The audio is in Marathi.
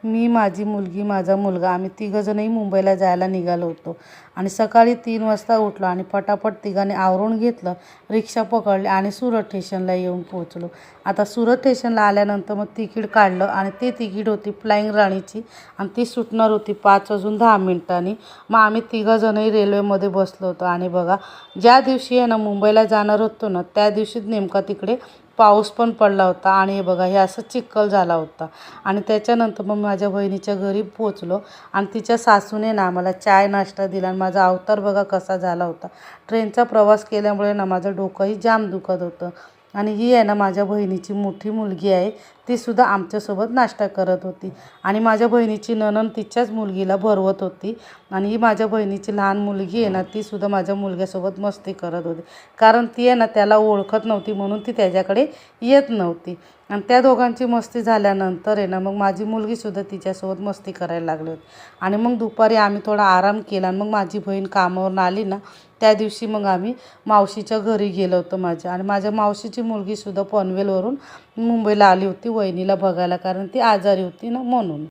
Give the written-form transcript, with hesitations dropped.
मी, माझी मुलगी, माझा मुलगा आम्ही तिघंजणही मुंबईला जायला निघालो होतो. आणि सकाळी 3 वाजता उठलो आणि पटापट तिघांनी आवरून घेतलं, रिक्षा पकडली आणि सुरत स्टेशनला येऊन पोहोचलो. आता सुरत स्टेशनला आल्यानंतर मग तिकीट काढलं आणि ते तिकीट होती फ्लाइंग राणीची आणि ती सुटणार होती 5:10. मग आम्ही तिघंजणही रेल्वेमध्ये बसलो होतो. आणि बघा, ज्या दिवशी आहे ना मुंबईला जाणार होतो ना, त्या दिवशीच नेमका तिकडे पाऊस पण पडला होता. आणि हे बघा, हे असं चिखल झाला होता. आणि त्याच्यानंतर मग माझ्या बहिणीच्या घरी पोचलो आणि तिच्या सासूने ना आम्हाला चाय नाश्ता दिला. आणि माझा अवतार बघा कसा झाला होता. ट्रेनचा प्रवास केल्यामुळे ना माझं डोकंही जाम दुखत होतं. आणि ही आहे ना माझ्या बहिणीची मोठी मुलगी आहे, तीसुद्धा आमच्यासोबत नाश्ता करत होती. आणि माझ्या बहिणीची नणंद तिच्याच मुलगीला भरवत होती. आणि ही माझ्या बहिणीची लहान मुलगी आहे ना, तीसुद्धा माझ्या मुलग्यासोबत मस्ती करत होती. कारण ती आहे ना त्याला ओळखत नव्हती, म्हणून ती त्याच्याकडे येत नव्हती. आणि त्या दोघांची मस्ती झाल्यानंतर आहे ना मग माझी मुलगीसुद्धा तिच्यासोबत मस्ती करायला लागली होती. आणि मग दुपारी आम्ही थोडा आराम केला. आणि मग माझी बहीण कामावरून आली ना, त्या दिवशी मग आम्ही मावशीच्या घरी गेलो होतो माझ्या. आणि माझ्या मावशीची मुलगीसुद्धा पनवेलवरून मुंबईला आली होती वहिनीला बघायला, कारण ती आजारी होती ना म्हणून.